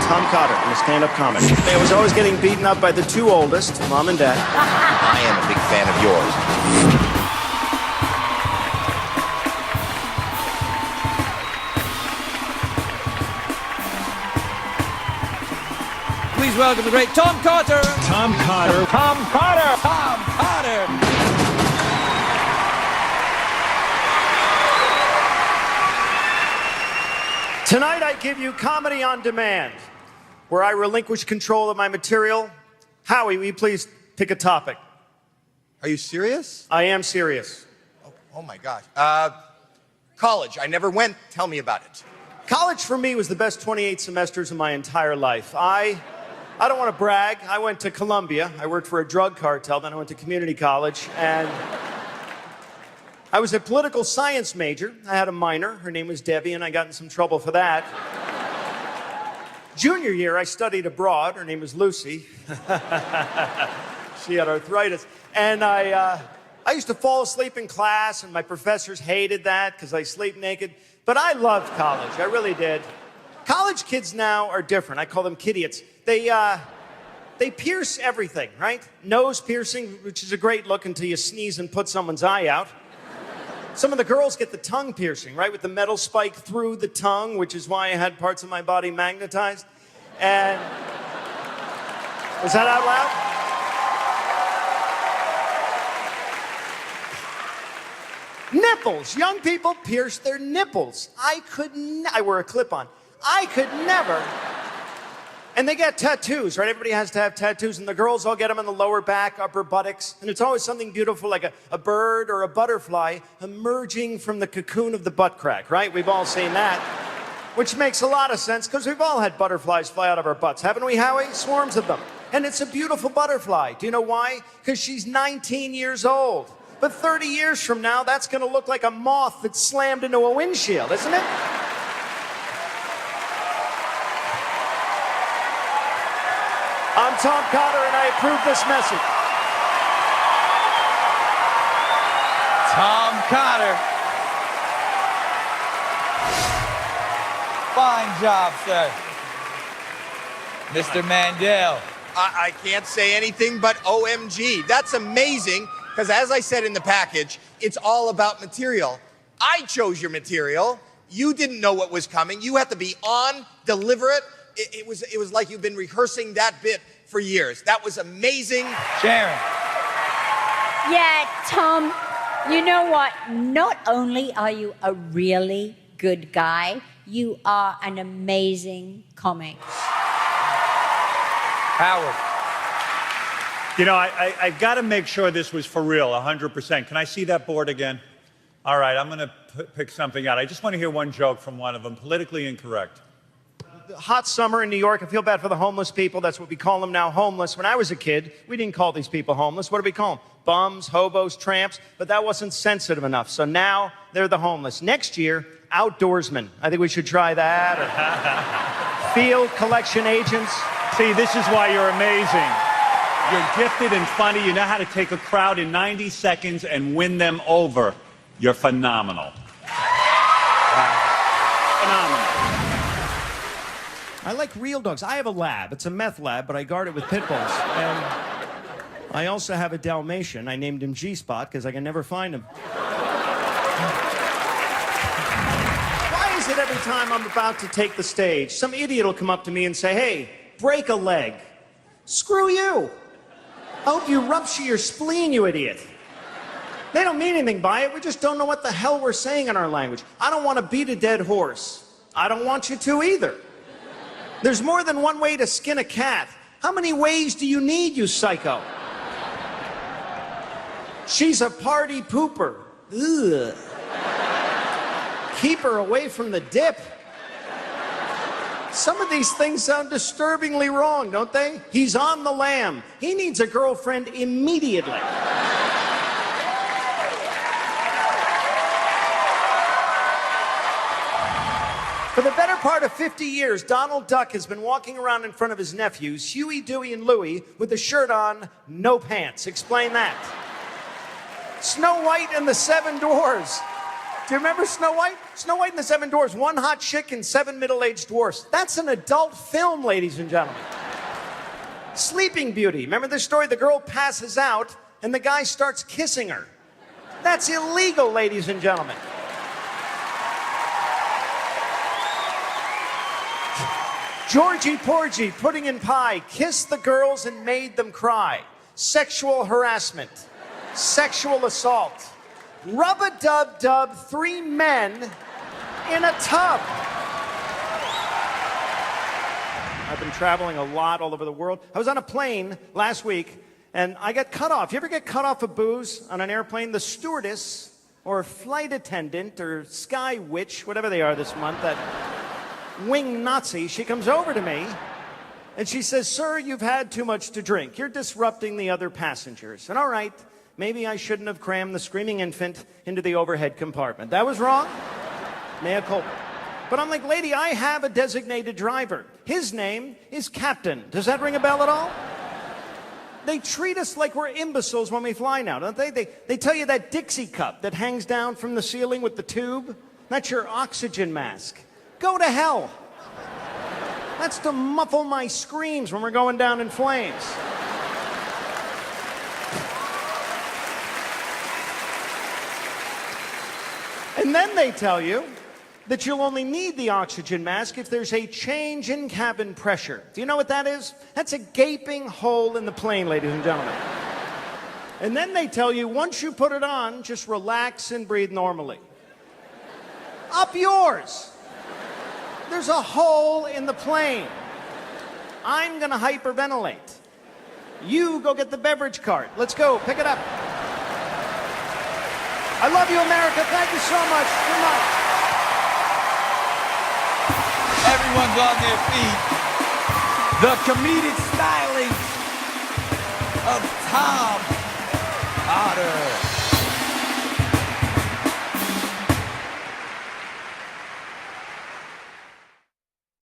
Tom Cotter. I'm a stand-up comic. I was always getting beaten up by the two oldest, Mom and Dad. I am a big fan of yours. Please welcome the great Tom Cotter. Tom Cotter. Tom Cotter. Tom Cotter. Tonight I give you Comedy on Demand, where I relinquish control of my material. Howie, will you please pick a topic? Are you serious? I am serious. Oh my gosh. College. I never went. Tell me about it. College for me was the best 28 semesters of my entire life. I don't want to brag. I went to Columbia. I worked for a drug cartel. Then I went to community college. And I was a political science major. I had a minor. Her name was Debbie, and I got in some trouble for that. Junior year, I studied abroad. Her name was Lucy. She had arthritis. And I used to fall asleep in class, and my professors hated that because I sleep naked. But I loved college. I really did. College kids now are different. I call them kidiots. They pierce everything, right? Nose piercing, which is a great look until you sneeze and put someone's eye out. Some of the girls get the tongue piercing, right? With the metal spike through the tongue, which is why I had parts of my body magnetized. And was that out loud? Nipples. Young people pierce their nipples. I wear a clip-on. I could never. And they get tattoos, right? Everybody has to have tattoos, and the girls all get them in the lower back, upper buttocks, and it's always something beautiful like a bird or a butterfly emerging from the cocoon of the butt crack, right? We've all seen that, which makes a lot of sense because we've all had butterflies fly out of our butts, haven't we, Howie? Swarms of them. And it's a beautiful butterfly. Do you know why? Because she's 19 years old. But 30 years from now, that's going to look like a moth that slammed into a windshield, isn't it? I'm Tom Cotter, and I approve this message. Tom Cotter. Fine job, sir. Mr. Mandel. I can't say anything but OMG. That's amazing, because as I said in the package, it's all about material. I chose your material. You didn't know what was coming. You had to be on, deliver it. It was like you've been rehearsing that bit for years. That was amazing. Sharon. Yeah, Tom, you know what? Not only are you a really good guy, you are an amazing comic. Howard. You know, I got to make sure this was for real, 100%. Can I see that board again? All right, I'm going to pick something out. I just want to hear one joke from one of them, politically incorrect. Hot summer in New York. I feel bad for the homeless people. That's what we call them now, homeless. When I was a kid, we didn't call these people homeless. What do we call them? Bums, hobos, tramps. But that wasn't sensitive enough. So now they're the homeless. Next year, outdoorsmen. I think we should try that. Or field collection agents. See, this is why you're amazing. You're gifted and funny. You know how to take a crowd in 90 seconds and win them over. You're phenomenal. Phenomenal. I like real dogs. I have a lab. It's a meth lab, but I guard it with pit bulls. And I also have a Dalmatian. I named him G-Spot because I can never find him. Why is it every time I'm about to take the stage, some idiot will come up to me and say, hey, break a leg. Screw you. I hope you rupture your spleen, you idiot. They don't mean anything by it. We just don't know what the hell we're saying in our language. I don't want to beat a dead horse. I don't want you to either. There's more than one way to skin a cat. How many ways do you need, you psycho? She's a party pooper. Ugh. Keep her away from the dip. Some of these things sound disturbingly wrong, don't they? He's on the lam. He needs a girlfriend immediately. For the better part of 50 years, Donald Duck has been walking around in front of his nephews, Huey, Dewey, and Louie, with a shirt on, no pants. Explain that. Snow White and the Seven Dwarfs. Do you remember Snow White? Snow White and the Seven Dwarfs, one hot chick and seven middle-aged dwarfs. That's an adult film, ladies and gentlemen. Sleeping Beauty. Remember the story? The girl passes out and the guy starts kissing her. That's illegal, ladies and gentlemen. Georgie Porgy, Pudding and Pie, kissed the girls and made them cry. Sexual harassment. Sexual assault. Rub-a-dub-dub, 3 men in a tub. I've been traveling a lot all over the world. I was on a plane last week, and I got cut off. You ever get cut off of booze on an airplane? The stewardess or flight attendant or sky witch, whatever they are this month, that wing Nazi, she comes over to me, and she says, "Sir, you've had too much to drink. You're disrupting the other passengers." And all right, maybe I shouldn't have crammed the screaming infant into the overhead compartment. That was wrong. Mea culpa. But I'm like, lady, I have a designated driver. His name is Captain. Does that ring a bell at all? They treat us like we're imbeciles when we fly now, don't they? They tell you that Dixie cup that hangs down from the ceiling with the tube, that's your oxygen mask. Go to hell. That's to muffle my screams when we're going down in flames. And then they tell you that you'll only need the oxygen mask if there's a change in cabin pressure. Do you know what that is? That's a gaping hole in the plane, ladies and gentlemen. And then they tell you once you put it on, just relax and breathe normally. Up yours. There's a hole in the plane. I'm gonna hyperventilate. You go get the beverage cart. Let's go, pick it up. I love you, America. Thank you so much. Good night. Everyone's on their feet. The comedic styling of Tom Cotter.